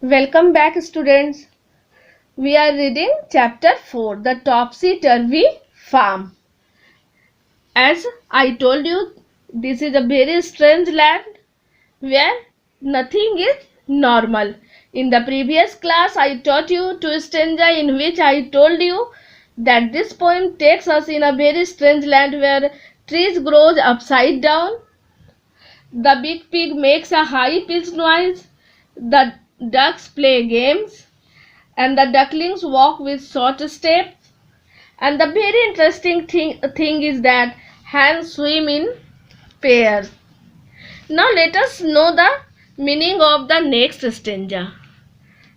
Welcome back, students. We are reading chapter 4, The Topsy-Turvy Farm. As I told you, this is a very strange land where nothing is normal. In the previous class, I taught you two stanzas in which I told you that this poem takes us in a very strange land where trees grow upside down. The big pig makes a high-pitched noise. The ducks play games. And the ducklings walk with short steps. And the very interesting thing is that hens swim in pairs. Now let us know the meaning of the next stanza.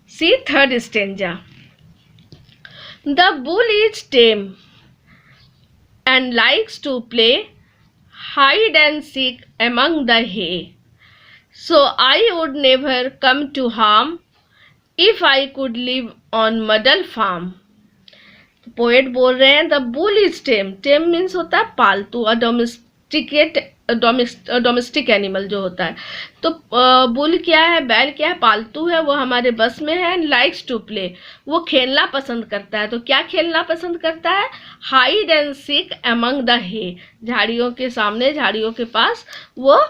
See third stanza. The bull is tame and likes to play hide and seek among the hay. So I would never come to harm if I could live on Muddle farm. Poet बोल रहे हैं the bull is time. Time means होता है पालतू, domestic animal जो होता है. तो बुल क्या है, बैल क्या है, पालतू है, वो हमारे बस में है. लाइक्स टू प्ले, वो खेलना पसंद करता है. तो क्या खेलना पसंद करता है? Hide and seek among the hay, झाड़ियों के सामने, झाड़ियों के पास वो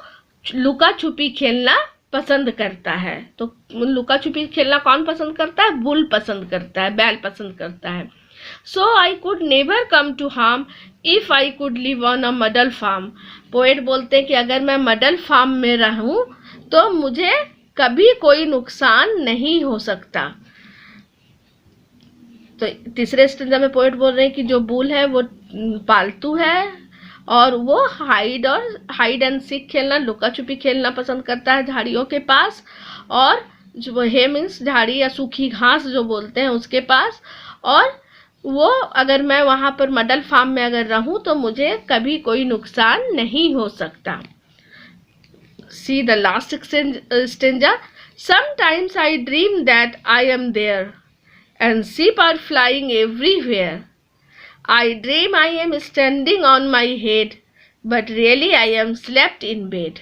लुका छुपी खेलना पसंद करता है. तो लुका छुपी खेलना कौन पसंद करता है? बुल पसंद करता है, बैल पसंद करता है. So I could never come to harm if I could live on a muddle farm. Poet बोलते हैं कि अगर मैं मडल फार्म में रहूं तो मुझे कभी कोई नुकसान नहीं हो सकता. तो तीसरे स्टेंजा में पोएट बोल रहे हैं कि जो बुल है वो पालतू है और वो हाइड एंड सीक खेलना, लुका छुपी खेलना पसंद करता है झाड़ियों के पास, और जो हे मीन्स झाड़ी या सूखी घास जो बोलते हैं उसके पास. और वो अगर मैं वहाँ पर मडल फार्म में अगर रहूँ तो मुझे कभी कोई नुकसान नहीं हो सकता. See the last stanza. Sometimes I dream that I am there and sheep are flying everywhere. I dream I am standing on my head, but really I am slept in bed.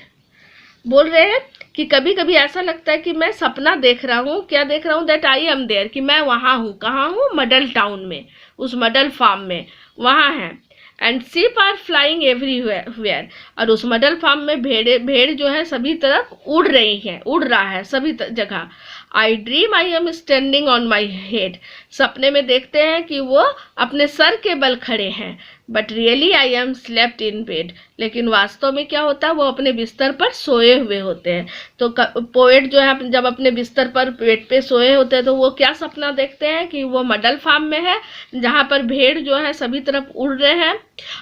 बोल रहे हैं कि कभी कभी ऐसा लगता है कि मैं सपना देख रहा हूँ. क्या देख रहा हूँ? दैट आई एम देयर, कि मैं वहाँ हूँ. कहाँ हूँ? मडल टाउन में, उस मडल फार्म में वहाँ है. And sheep are flying everywhere, और उस मडल फार्म में भेड़ जो है सभी तरफ उड़ रही हैं, उड़ रहा है सभी जगह. आई dream I am standing on my head, सपने में देखते हैं कि वो अपने सर के बल खड़े हैं. But really I am slept in bed, लेकिन वास्तव में क्या होता है? वो अपने बिस्तर पर सोए हुए होते हैं. तो पोएट जो है जब अपने बिस्तर पर बेड पे सोए होते हैं तो वो क्या सपना देखते हैं? कि वो मडल फार्म में है जहाँ पर भेड़ जो है सभी तरफ उड़ रहे हैं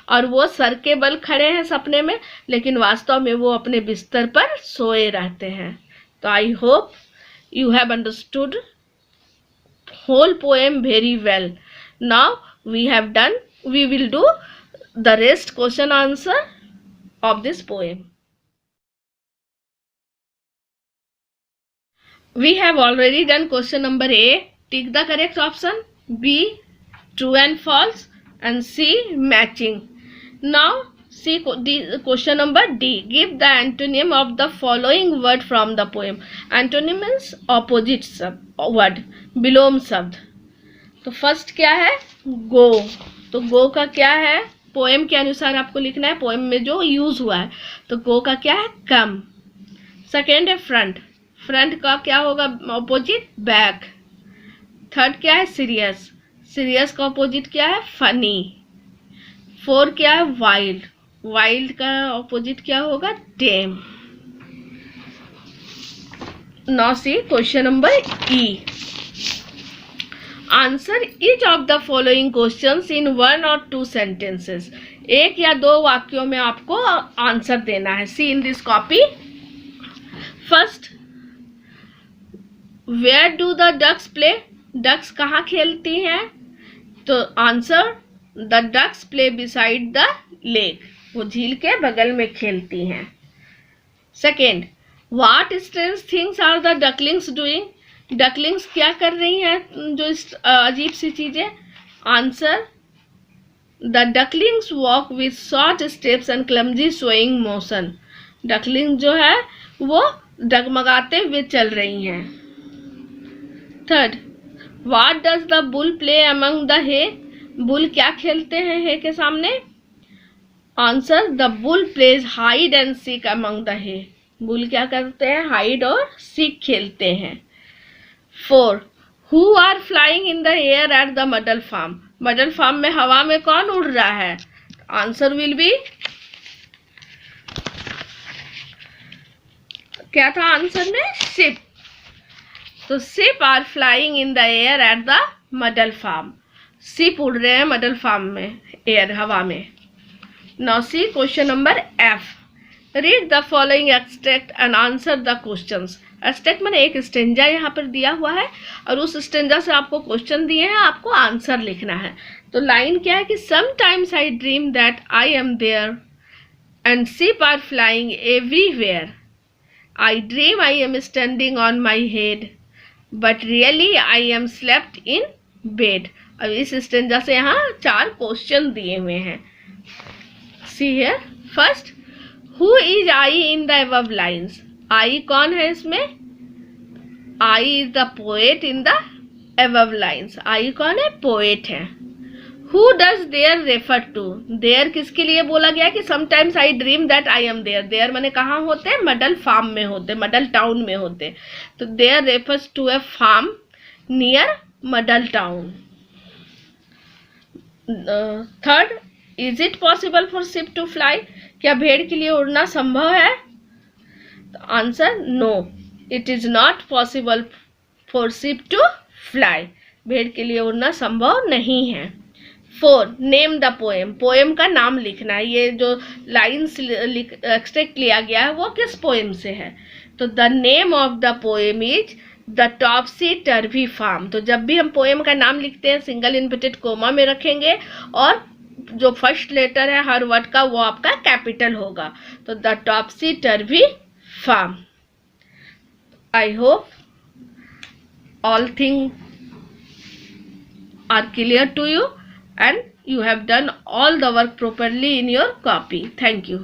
और वो सर के बल खड़े हैं सपने में, लेकिन वास्तव में वो अपने बिस्तर पर सोए रहते हैं. तो I hope you have understood whole poem very well. Now we will do the rest question answer of this poem. We have already done question number A, tick the correct option, B, true and false, and C, matching. Now see question number D. Give the antonym of the following word from the poem. Antonym means opposite word, विलोम शब्द. तो first क्या है? गो. तो गो का क्या है? Poem के अनुसार आपको लिखना है, पोएम में जो यूज हुआ है. तो गो का क्या है? कम. सेकेंड है फ्रंट. फ्रंट का क्या होगा ऑपोजिट? बैक. थर्ड क्या है? सीरियस. सीरियस का ऑपोजिट क्या है? फनी. फोर क्या है? वाइल्ड. वाइल्ड का ऑपोजिट क्या होगा? Tame. Now see question number E. Answer each of the following questions in 1 or 2 sentences. एक या दो वाक्यों में आपको आंसर देना है. See in this copy. First, where do the ducks play? Ducks कहाँ खेलती हैं? तो answer the ducks play beside the lake, वो झील के बगल में खेलती हैं. Second, what strange things are the ducklings doing? Ducklings क्या कर रही हैं जो अजीब सी चीजें? Answer the ducklings walk with short steps and clumsy swaying motion. Duckling जो है वो डगमगाते हुए चल रही हैं. Third, what does the bull play among the hay? Bull क्या खेलते हैं हे के सामने? Answer, the bull plays hide and seek among the hay. Bull क्या करते हैं? हाइड और सीक खेलते हैं। 4, who are flying in the air at the muddle farm? Muddle farm में हवा में कौन उड़ रहा है? आंसर विल बी, क्या था आंसर में? शिप। तो sheep are flying in the air at the muddle farm. Sheep उड़ रहे हैं मडल फार्म में, एयर हवा में। Now see question number F, read the following extract and answer the questions. Extract मैंने एक स्टेंजा यहाँ पर दिया हुआ है और उस स्टेंजा से आपको क्वेश्चन दिए हैं, आपको आंसर लिखना है। तो लाइन क्या है कि sometimes I dream that I am there and ship are flying everywhere. I dream I am standing on my head but really I am slept in bed. अब इस स्टेंजा से यहाँ 4 क्वेश्चन दिए हुए हैं। See here, first, who is I in the above lines? I कौन है इसमें? I is the poet in the above lines. I कौन है? पोएट है। Who does there refer to? There किसके लिए बोला गया कि sometimes I dream that I am there? There मैंने कहाँ होते? मडल फार्म में होते, मडल टाउन में होते। तो there refers to a farm near muddle town. Third, is it possible for sheep to fly? क्या भेड़ के लिए उड़ना संभव है? Answer, no, it is not possible for sheep to fly. भेड़ के लिए उड़ना संभव नहीं है। 4, नेम द पोएम। पोएम का नाम लिखना है। ये जो लाइन्स एक्सट्रैक्ट लिया गया है वो किस पोएम से है? तो the name of the poem is the topsy turvy farm. तो जब भी हम पोएम का नाम लिखते हैं सिंगल इन्वर्टेड कोमा में रखेंगे और जो फर्स्ट लेटर है हर वर्ड का वो आपका कैपिटल होगा। तो the topsy turvy farm. I hope all things are clear to you and you have done all the work properly in your copy. Thank you.